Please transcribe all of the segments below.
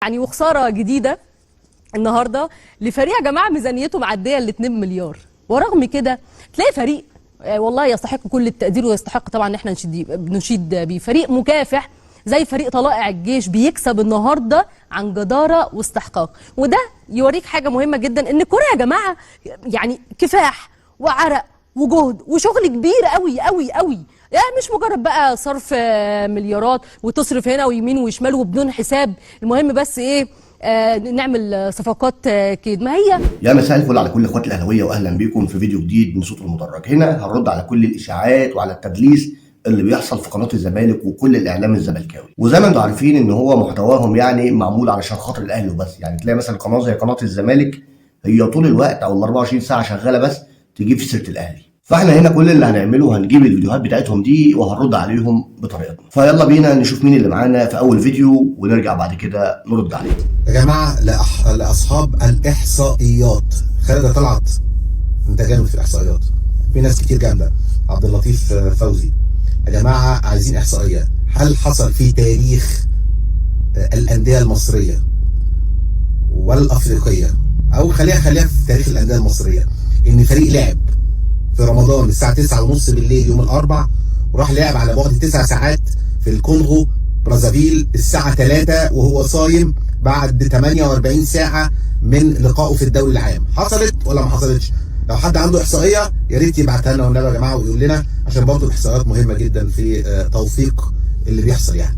يعني وخساره جديده النهارده لفريق يا جماعه ميزانيته معديه ل 2 مليار، ورغم كده تلاقي فريق والله يستحق كل التقدير ويستحق طبعا ان احنا نشيد بيه، فريق مكافح زي فريق طلائع الجيش بيكسب النهارده عن جداره واستحقاق. وده يوريك حاجه مهمه جدا، ان الكوره يا جماعه يعني كفاح وعرق وجهد وشغل كبير قوي قوي قوي، يعني مش مجرد بقى صرف مليارات وتصرف هنا ويمين وشمال وبدون حساب. المهم بس ايه؟ نعمل صفقات كده. ما هي يا مساء الفل على كل اخواتي الاهلاويه، واهلا بيكم في فيديو جديد من صوت المدرج. هنا هنرد على كل الاشاعات وعلى التدليس اللي بيحصل في قناه الزمالك وكل الاعلام الزملكاوي. وزي ما انتم عارفين ان هو محتواهم يعني معمول علشان خاطر الاهلي وبس. يعني تلاقي مثلا قناه زي قناه الزمالك هي طول الوقت او ال 24 ساعه شغاله بس تجيب في سيره الاهلي. فاحنا هنا كل اللي هنعمله هنجيب الفيديوهات بتاعتهم دي وهنرد عليهم بطريقتنا. فيلا بينا نشوف مين اللي معانا في اول فيديو ونرجع بعد كده نرد عليه. يا جماعه لاصحاب الاحصائيات، خالد طلعت انت جامد في الاحصائيات، في ناس كتير جامده، عبد اللطيف فوزي. يا جماعه عايزين احصائيات. هل حصل في تاريخ الانديه المصريه والافريقيه، او خليها في تاريخ الانديه المصريه، ان فريق لعب في رمضان الساعه 9:30 بالليل يوم الاربعاء وراح لعب على بعد 9 ساعات في الكونغو برازافيل الساعه 3 وهو صايم بعد 48 ساعه من لقائه في الدوري العام؟ حصلت ولا ما حصلتش؟ لو حد عنده احصائيه يا ريت يبعتها لنا والنبي يا جماعه ويقول لنا، عشان برضه الاحصائيات مهمه جدا في توثيق اللي بيحصل. يعني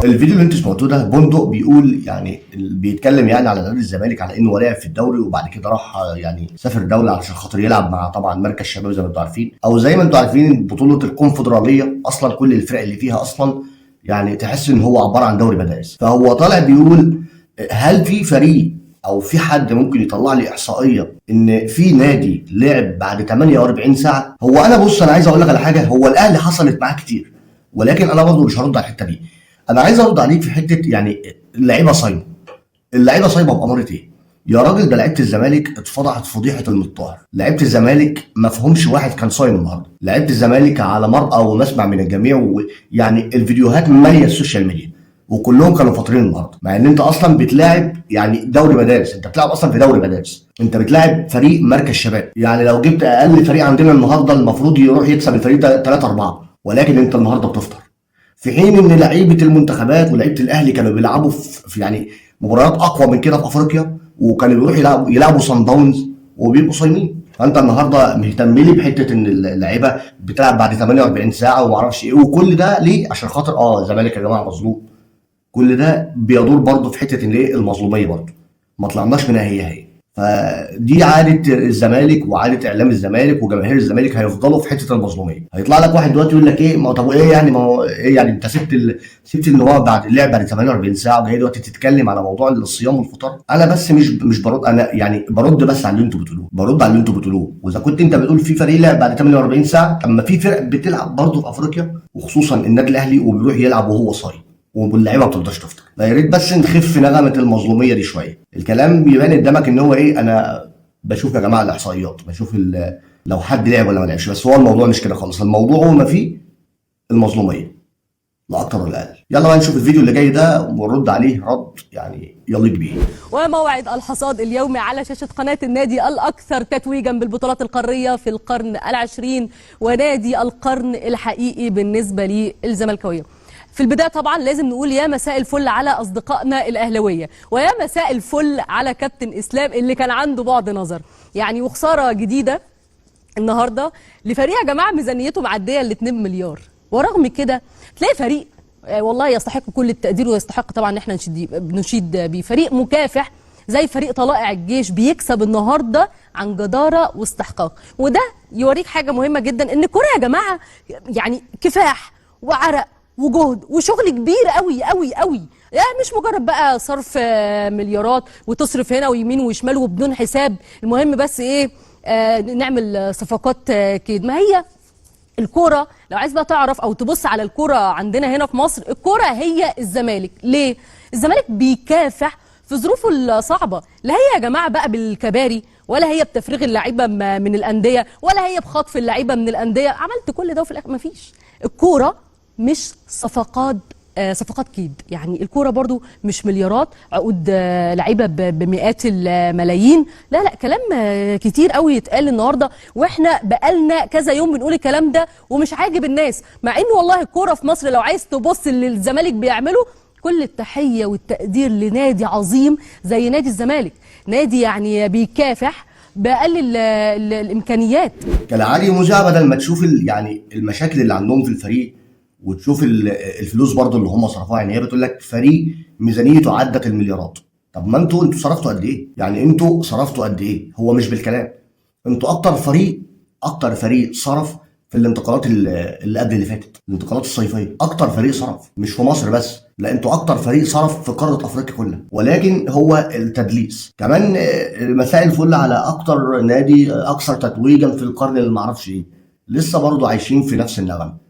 الفيديو اللي انتوا سمعتوه ده بندق بيقول، يعني بيتكلم يعني على نادي الزمالك على انه لعب في الدوري وبعد كده راح يعني سافر دوله علشان خاطر يلعب مع طبعا مركز شباب زي ما انتوا عارفين، او زي ما انتوا عارفين بطوله الكونفدراليه. اصلا كل الفرق اللي فيها اصلا يعني تحس ان هو عباره عن دوري مدارس. فهو طالع بيقول هل في فريق او في حد ممكن يطلع لي احصائيه ان في نادي لعب بعد 48 ساعه؟ هو انا بص، انا عايز اقول لك على حاجه. هو الاهلي حصلت معاه كتير، ولكن انا برضه مش هرد على الحته دي. انا عايز ارد عليك في حته يعني اللعيبه صايمه. اللعيبه صايمه باماره ايه؟ يا راجل ده لعيبه الزمالك اتفضحت فضيحه المطهر. لعيبه الزمالك ما فهمش واحد كان صايم النهارده. لعيبه الزمالك على مرأى ومسمع من الجميع، ويعني الفيديوهات ماليه السوشيال ميديا وكلهم كانوا فاطرين النهارده، مع ان انت اصلا بتلاعب يعني دوري مدارس. انت بتلعب اصلا في دوري مدارس، انت بتلاعب فريق مركز شباب. يعني لو جبت اقل فريق عندنا النهارده المفروض يروح يكسب الفريق 3-4، ولكن انت النهارده بتفطر. في حين ان لعيبه المنتخبات ولعيبه الاهلي كانوا بيلعبوا في يعني مباريات اقوى من كده في افريقيا، وكانوا بيروحوا يلعبوا صن داونز وبيبقوا صايمين. فانت النهارده مهتم لي بحته ان اللعيبه بتلعب بعد 48 ساعه وما اعرفش ايه، وكل ده ليه؟ عشان خاطر الزمالك يا جماعه مظلوم. كل ده بيدور برضه في حته ان ايه؟ المظلوميه برضه ما طلعناش منها هي. فدي عاده الزمالك وعاده اعلام الزمالك وجماهير الزمالك، هيفضلوا في حته المظلوميه. هيطلع لك واحد دلوقتي يقول لك ايه؟ ما طب وايه يعني؟ ما هو ايه يعني؟ انت سبت ان هو بعد اللعب بعد 48 ساعه وجاي دلوقتي تتكلم على موضوع الصيام والفطار؟ انا بس مش برد، انا يعني برد بس على اللي انتوا بتقولوه، برد على اللي انتوا بتقولوه. واذا كنت انت بتقول في فريق لعب بعد 48 ساعه، طب ما في فرق بتلعب برضه في افريقيا وخصوصا النادي الاهلي وبيروح يلعب وهو صايم واللعيبه ما بتقدرش تفطر. يا ريت بس نخف نغمه المظلوميه دي شويه. الكلام بيبان قدامك ان هو ايه؟ انا بشوف يا جماعه الاحصائيات، بشوف لو حد لعب ولا ما لعبش. بس هو الموضوع مش كده خالص، الموضوع هو ما فيه المظلوميه لا اكتر ولا اقل. يلا بقى نشوف الفيديو اللي جاي ده ونرد عليه رد يعني يليق بيه. وموعد الحصاد اليومي على شاشه قناه النادي الاكثر تتويجا بالبطولات القاريه في القرن العشرين، ونادي القرن الحقيقي بالنسبه للزملكاويه. في البداية طبعا لازم نقول يا مساء الفل على أصدقائنا الأهلاوية، ويا مساء الفل على كابتن إسلام اللي كان عنده بعد نظر. يعني وخسارة جديدة النهاردة لفريق يا جماعة ميزانيته معدية ل 2 مليار، ورغم كده تلاقي فريق والله يستحق كل التقدير ويستحق طبعا ان احنا نشيد بيه، فريق مكافح زي فريق طلائع الجيش بيكسب النهارده عن جداره واستحقاق. وده يوريك حاجة مهمة جدا، ان الكورة يا جماعة يعني كفاح وعرق وجهد وشغل كبير قوي قوي قوي، يعني مش مجرد بقى صرف مليارات وتصرف هنا ويمين وشمال وبدون حساب. المهم بس ايه؟ نعمل صفقات كده. ما هي الكوره لو عايز بقى تعرف او تبص على الكوره عندنا هنا في مصر، الكوره هي الزمالك. ليه؟ الزمالك بيكافح في ظروفه الصعبه، لا هي يا جماعه بقى بالكباري، ولا هي بتفريغ اللعيبه من الانديه، ولا هي بخطف اللعيبه من الانديه. عملت كل ده وفي الاخر مفيش. الكوره مش صفقات صفقات كيد. يعني الكوره برضو مش مليارات، عقود لعيبه بمئات الملايين، لا لا، كلام كتير قوي يتقال النهارده، واحنا بقالنا كذا يوم بنقول الكلام ده ومش عاجب الناس، مع ان والله الكوره في مصر لو عايز تبص اللي الزمالك بيعمله، كل التحيه والتقدير لنادي عظيم زي نادي الزمالك، نادي يعني بيكافح بأقل الامكانيات. كالعادي مذيعه بدل ما تشوف يعني المشاكل اللي عندهم في الفريق وتشوف الفلوس برضو اللي هم صرفوها، يعني هي بتقول لك فريق ميزانيته عدت المليارات. طب ما انتوا صرفتوا قد ايه؟ يعني انتوا صرفتوا قد ايه؟ هو مش بالكلام، انتوا اكتر فريق صرف في الانتقالات اللي قبل اللي فاتت، الانتقالات الصيفيه، اكتر فريق صرف، مش في مصر بس، لا انتوا اكتر فريق صرف في قاره افريقيا كلها. ولكن هو التدليس كمان. مساء الفل على اكتر نادي اكثر تتويجا في القرن اللي معرفش ايه، لسه برضو عايشين في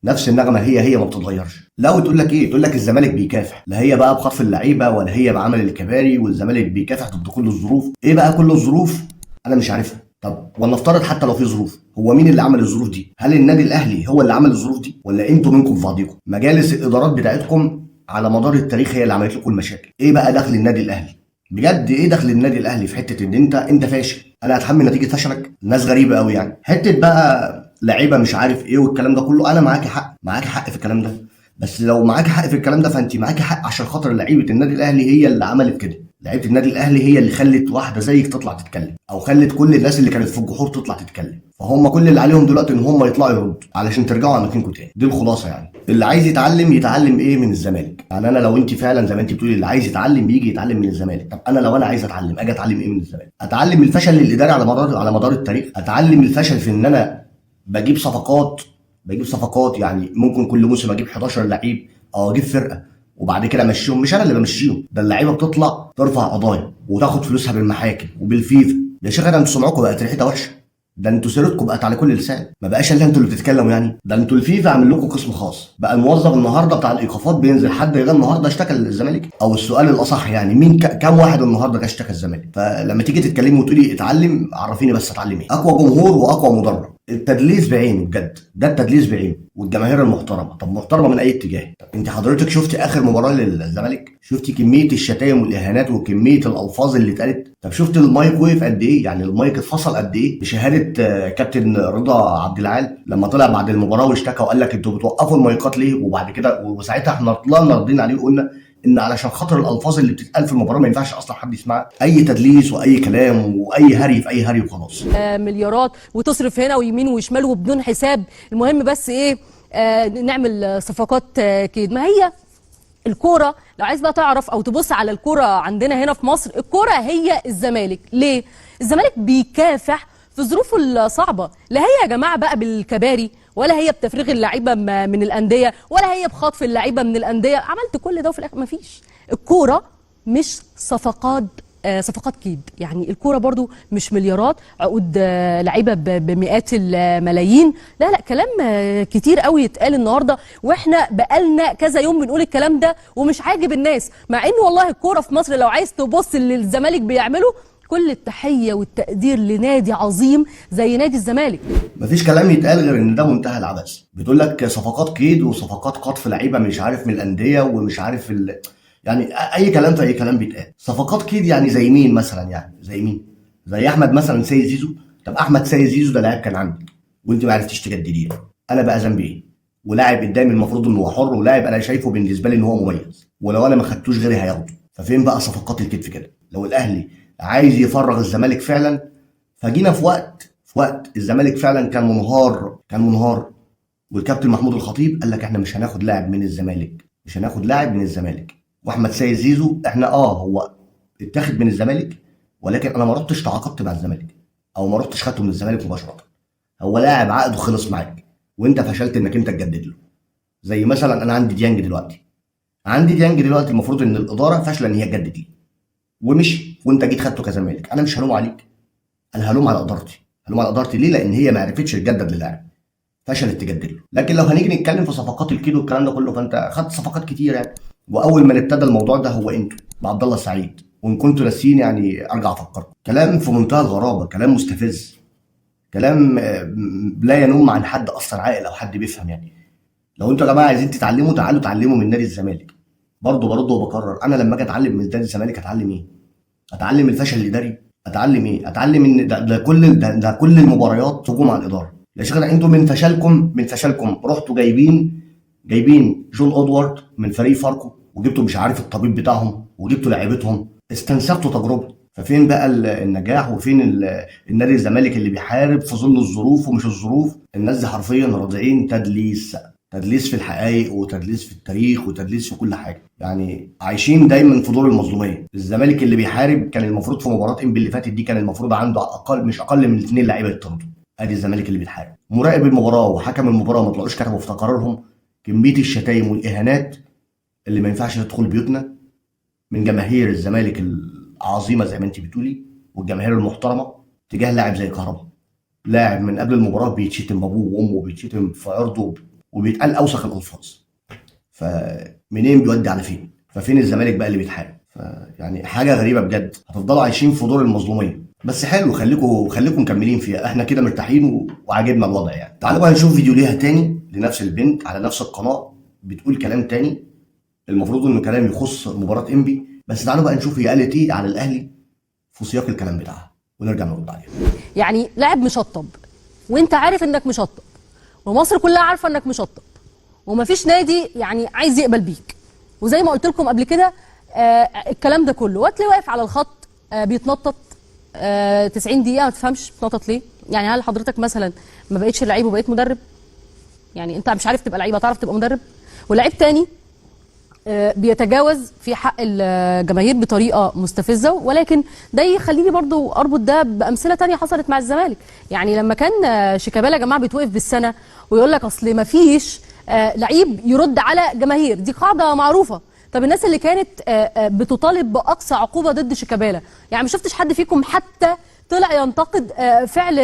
نفس النغمه هي ما بتتغيرش. لا، وتقول لك ايه؟ تقول لك الزمالك بيكافح، لا هي بقى بخطف اللعيبه ولا هي بعمل الكباري، والزمالك بيكافح ضد كل الظروف. ايه بقى كل الظروف؟ انا مش عارفها. طب ولنفترض حتى لو في ظروف، هو مين اللي عمل الظروف دي؟ هل النادي الاهلي هو اللي عمل الظروف دي، ولا انتوا منكم في بعضيكم؟ مجالس الادارات بتاعتكم على مدار التاريخ هي اللي عملت لكم المشاكل. ايه بقى دخل النادي الاهلي؟ بجد ايه دخل النادي الاهلي في حته ان انت فاشل؟ انا هتحمل نتيجه فشلك؟ الناس غريبه قوي يعني. حته بقى لعيبه مش عارف ايه والكلام ده كله، انا معاكي حق في الكلام ده، بس لو معاكي حق في الكلام ده فانت معاكي حق عشان خاطر لعيبه النادي الاهلي هي اللي عملت كده. لعيبه النادي الاهلي هي اللي خلت واحده زيك تطلع تتكلم، او خلت كل الناس اللي كانت في الجحور تطلع تتكلم. فهم كل اللي عليهم دلوقتي ان هم يطلعوا يردوا علشان ترجعوا اماكنكم تاني. دي الخلاصه يعني. اللي عايز يتعلم ايه من الزمالك؟ يعني انا لو انت فعلا زي ما انت بتقولي اللي عايز يتعلم بيجي يتعلم من الزمالك، طب انا لو انا عايز اتعلم اجي اتعلم ايه من الزمالك؟ اتعلم الفشل الاداري على مدار التاريخ، اتعلم الفشل في ان انا بجيب صفقات يعني ممكن كل موسم اجيب 11 لعيب او اجيب فرقه وبعد كده امشيهم. مش انا اللي بمشيهم، ده اللعيبه بتطلع ترفع قضايا وتاخد فلوسها بالمحاكم وبالفيفا. يا شيخ ده انتوا سمعكم بقت ريحتها وحشه، ده انتوا سيرتكم بقت على كل لسان، ما بقاش الا انتوا اللي بتتكلموا يعني. ده انتوا الفيفا عامل لكم قسم خاص، بقى الموظف النهارده بتاع الايقافات بينزل حد يغني النهارده اشتكى الزمالك، او السؤال الاصح يعني مين كام واحد النهارده اشتكى الزمالك؟ فلما تيجي تتكلمي وتقولي اتعلم، عرفيني بس اتعلم ايه؟ اقوى جمهور واقوى مدرب، التدليس بعينه بجد، ده التدليس بعينه، والجماهير المحترمه. طب محترمه من اي اتجاه؟ طب انت حضرتك شفتي اخر مباراه للزمالك؟ شفتي كميه الشتايم والاهانات وكميه الالفاظ اللي اتقالت؟ طب شفت المايك وقف قد ايه؟ يعني المايك اتفصل قد ايه بشهاده كابتن رضا عبد العال لما طلع بعد المباراه واشتكى وقال لك انتوا بتوقفوا المايكات ليه؟ وبعد كده وساعتها احنا طلعنا راضيين عليه وقلنا ان علشان خاطر الالفاظ اللي بتتقال في المباراه ما ينفعش اصلا حد يسمعها. اي تدليس واي كلام واي هري في اي هري وخلاص. مليارات وتصرف هنا ويمين وشمال وبدون حساب، المهم بس ايه؟ نعمل صفقات كده. ما هي الكوره لو عايز بقى تعرف او تبص على الكوره عندنا هنا في مصر، الكوره هي الزمالك. ليه؟ الزمالك بيكافح في ظروفه الصعبه، لا هي يا جماعه بقى بالكباري، ولا هي بتفريغ اللعيبه من الانديه، ولا هي بخطف اللعيبه من الانديه. عملت كل ده وفي الاخر مفيش. الكوره مش صفقات كيد. يعني الكوره برضو مش مليارات، عقود لعيبه بمئات الملايين، لا لا، كلام كتير قوي يتقال النهارده، واحنا بقالنا كذا يوم بنقول الكلام ده ومش عاجب الناس، مع ان والله الكوره في مصر لو عايز تبص اللي الزمالك بيعمله، كل التحيه والتقدير لنادي عظيم زي نادي الزمالك. مفيش كلام يتقال غير ان ده منتهى العبث. بتقول لك صفقات كيد وصفقات قطف لعيبه مش عارف من الانديه ومش عارف يعني اي كلام في اي كلام بيتقال. صفقات كيد يعني زي مين مثلا؟ يعني زي مين؟ زي احمد مثلا سيد زيزو. طب احمد سيد زيزو ده لاعب كان عندك وانت ما عرفتيش تجدديه، انا بقى ذنبي ايه؟ ولاعب قدامي المفروض انه هو حر، ولاعب انا شايفه بالنسبه لي ان هو مميز، ولو انا ما خدتوش غيري هياخده. ففين بقى صفقات الكتف كده؟ لو الاهلي عايز يفرغ الزمالك فعلا، فجينا في وقت الزمالك فعلا كان منهار والكابتن محمود الخطيب قال لك احنا مش هناخد لاعب من الزمالك. واحمد سيد زيزو احنا هو اتاخد من الزمالك، ولكن انا ما رحتش تعاقدت مع الزمالك او ما رحتش خدته من الزمالك مباشره. هو لاعب عقده خلص معاك وانت فشلت انك انت تجدد له. زي مثلا انا عندي ديانج دلوقتي المفروض ان الاداره فاشله ان هي تجدد لي ومشي، وانت جيت خدته كزمالك. انا مش هلوم عليك، انا هلوم على ادارتي. ليه؟ لان هي ما عرفتش تجدد للاعب، فشلت تجدد له. لكن لو هنيجي نتكلم في صفقات الكيلو والكلام ده كله، فانت خدت صفقات كتير يعني. واول ما ابتدى الموضوع ده هو انتوا بعبد الله السعيد، وان كنتوا ناسيين يعني ارجع افكركم. كلام في منتهى الغرابه، كلام مستفز، كلام لا ينم عن حد اصلا عاقل او حد بيفهم يعني. لو انتوا يا جماعه عايزين تتعلموا، تعالوا اتعلموا من نادي الزمالك، برضه برد وبكرر، انا لما اجي اتعلم من نادي الزمالك اتعلم ايه؟ اتعلم الفشل الاداري؟ اتعلم ايه؟ اتعلم ان ده كل المباريات هجوم على الاداره. يا شيخ انتوا من فشلكم رحتوا جايبين جون ادوارد من فريق فاركو، وجبتوا مش عارف الطبيب بتاعهم، وجبتوا لاعيبتهم، استنسختوا تجربه. ففين بقى النجاح؟ وفين النادي الزمالك اللي بيحارب في ظل الظروف ومش الظروف؟ الناس دي حرفيا راضعين تدليس في الحقائق، وتدليس في التاريخ، وتدليس في كل حاجه. يعني عايشين دايما في دور المظلوميه. الزمالك اللي بيحارب كان المفروض في مباراه انبي اللي فاتت دي كان المفروض عنده مش اقل من 2 لعيبه يطردوا. ادي الزمالك اللي بيتحارب. مراقب المباراه وحكم المباراه ما طلعوش كتبوا في تقاريرهم كميه الشتايم والاهانات اللي ما ينفعش تدخل بيوتنا من جماهير الزمالك العظيمه زي ما انت بتقولي، والجماهير المحترمه تجاه لاعب زي كهربا. لاعب من قبل المباراه بيتشتم بابوه وامه، وبيتشتم في عرضه، وبيتقال اوسخ الالفاظ. فمنين بيودي على فين؟ ففين الزمالك بقى اللي بيتحارب؟ يعني حاجه غريبه بجد. هتفضلوا عايشين في دور المظلوميه. بس حلو، خليكم مكملين فيها، احنا كده مرتاحين وعاجبنا الوضع يعني. تعالوا بقى نشوف فيديو ليها تاني لنفس البنت على نفس القناه بتقول كلام تاني، المفروض انه كلام يخص مباراه انبي. بس تعالوا بقى نشوف هي قالت ايه على الاهلي في سياق الكلام بتاعها، ونرجع نرد عليها. يعني لاعب مشطب، وانت عارف انك مشطب، ومصر كلها عارفه انك مشطب، ومفيش نادي يعني عايز يقبل بيك. وزي ما قلت لكم قبل كده الكلام ده كله، وتلاقيه واقف على الخط بيتنطط 90 دقيقه، ما تفهمش بتنطط ليه. يعني هل حضرتك مثلا ما بقتش لعيب وبقيت مدرب؟ يعني انت مش عارف تبقى لعيب، هتعرف تبقى مدرب؟ ولاعيب تاني بيتجاوز في حق الجماهير بطريقه مستفزه. ولكن ده يخليني برضو اربط ده بامثله تانية حصلت مع الزمالك. يعني لما كان شيكابالا يا جماعه بيتوقف بالسنه ويقول لك اصل ما فيش لعيب يرد على جماهير، دي قاعده معروفه. طب الناس اللي كانت بتطالب باقصى عقوبه ضد شيكابالا، يعني ما شفتش حد فيكم حتى طلع ينتقد فعل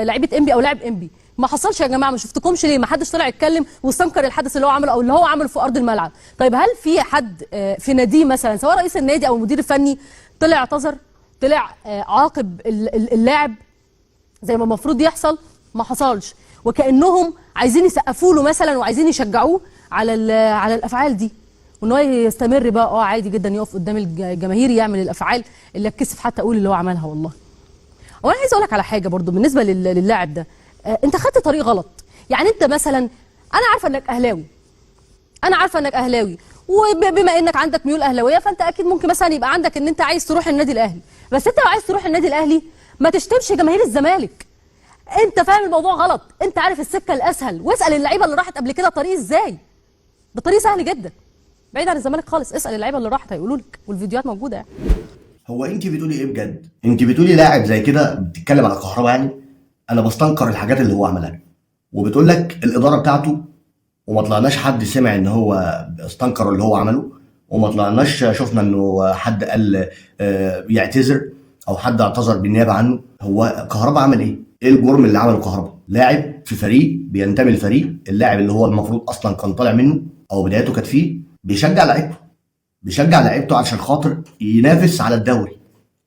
لعيبه انبي او لاعب انبي؟ ما حصلش يا جماعه. ما شفتكمش ليه؟ ما حدش طلع يتكلم واستنكر الحدث اللي هو عمله او اللي هو عمله في ارض الملعب. طيب هل في حد في نادي مثلا، سواء رئيس النادي او المدير الفني، طلع اعتذر، طلع عاقب اللاعب زي ما المفروض يحصل؟ ما حصلش. وكانهم عايزين يسقفوا له مثلا وعايزين يشجعوه على الافعال دي، وان هو يستمر بقى عادي جدا يقف قدام الجماهير يعمل الافعال اللي اتكسف حتى اقول اللي هو عملها. والله وانا عايز اقول لك على حاجه برضو بالنسبه للاعب ده. انت خدت طريق غلط. يعني انت مثلا، انا عارفه انك اهلاوي، وبما انك عندك ميول اهلاويه فانت اكيد ممكن مثلا يبقى عندك ان انت عايز تروح النادي الاهلي. بس انت لو عايز تروح النادي الاهلي ما تشتمش جماهير الزمالك. انت فاهم الموضوع غلط، انت عارف السكه الاسهل. واسال اللعيبه اللي راحت قبل كده طريق ازاي. ده طريق سهل جدا بعيد عن الزمالك خالص. اسال اللعيبه اللي راحت هيقولوا لك، والفيديوهات موجوده يعني. هو انت بتقولي ايه بجد؟ انت بتقولي لاعب زي كده بتتكلم على كهربا يعني انا بستنكر الحاجات اللي هو عملها، وبتقول لك الاداره بتاعته، وما طلعناش حد سمع ان هو استنكر اللي هو عمله، وما طلعناش شفنا انه حد قال يعتذر او حد اعتذر بالنيابه عنه. هو كهربا عمل ايه؟ ايه الجرم اللي عمله كهربا؟ لاعب في فريق بينتمي لفريق، اللاعب اللي هو المفروض اصلا كان طالع منه او بدايته كانت فيه، بيشجع لعيبته عشان خاطر ينافس على الدوري،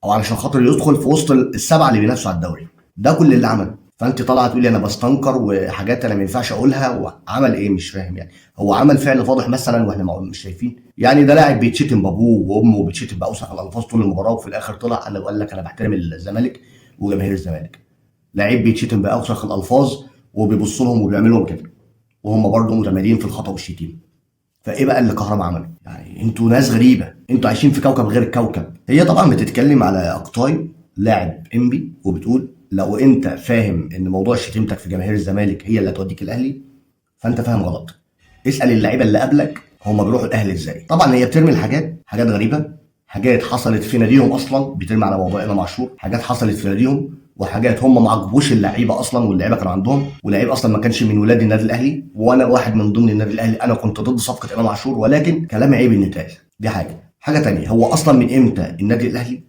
او علشان خاطر يدخل في وسط السبعه اللي بينافسوا على الدوري. ده كل اللي عمله. فانت طالعه تقولي انا بستنكر وحاجات انا ما ينفعش اقولها، وعمل ايه؟ مش فاهم يعني. هو عمل فعل فاضح مثلا واحنا مش شايفين؟ يعني ده لاعب بيتشتم بابوه وامه وبيتشتم باوسخ الالفاظ طول المباراه، وفي الاخر طلع انا قال لك انا بحترم الزمالك وجماهير الزمالك. لاعب بيتشتم باوسخ الالفاظ وبيبص لهم وبيعمل لهم كده، وهم برضه متمادين في الخطا والشتيمه. فايه بقى اللي كهربا عمله؟ يعني انتوا ناس غريبه، انتوا عايشين في كوكب غير الكوكب. هي طبعا بتتكلم على اقطاي لاعب انبي، وبتقول لو انت فاهم ان موضوع شتيمتك في جماهير الزمالك هي اللي هتوديك الاهلي فانت فاهم غلط. اسال اللعيبه اللي قبلك هم بيروحوا الاهلي ازاي. طبعا هي بترمي الحاجات غريبه، حاجات حصلت في ناديهم اصلا، بترمي على موضوع امام عاشور، حاجات حصلت في ناديهم، وحاجات هم ما عجبوش اللعيبه اصلا، واللعيبه كانوا عندهم، ولعيب اصلا ما كانش من ولاد النادي الاهلي، وانا واحد من ضمن النادي الاهلي. انا كنت ضد صفقه امام عاشور، ولكن كلامي عيب ان يتقال. دي حاجه ثانيه. هو اصلا من امتى النادي الاهلي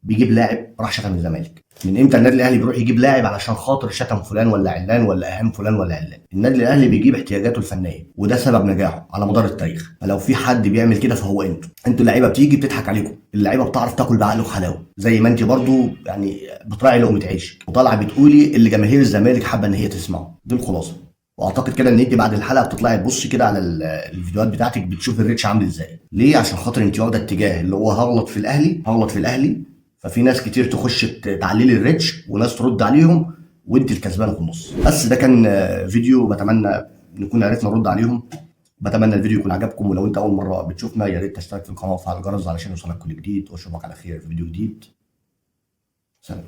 بيجيب لاعب راح شتم الزمالك؟ من امتى النادي الاهلي بيروح يجيب لاعب علشان خاطر شتم فلان ولا علان ولا اهان فلان ولا علان؟ النادي الاهلي بيجيب احتياجاته الفنيه، وده سبب نجاحه على مدار التاريخ. فلو في حد بيعمل كده فهو انتوا اللعيبه بتيجي بتضحك عليكم. اللعيبه بتعرف تاكل بعقل وحلاوه، زي ما انت برضو يعني بتراعي لقمه عيشك، وطالعه بتقولي اللي جماهير الزمالك حابه ان هي تسمعه. دي الخلاصه. واعتقد كده ان انت بعد الحلقه بتطلعي تبصي كده على الفيديوهات بتاعتك، بتشوف الريتش عامل ازاي. ليه؟ عشان خاطر انت واخده اتجاه اللي هو هغلط في الاهلي، ففي ناس كتير تخش تعليل الريتش وناس ترد عليهم وانت الكسبانه في النص. بس ده كان فيديو، بتمنى نكون عرفنا نرد عليهم. بتمنى الفيديو يكون عجبكم، ولو انت اول مره بتشوفنا يا ريت تشترك في القناه وتفعل الجرس علشان يوصلك كل جديد، واشوفك على خير في فيديو جديد. سلام.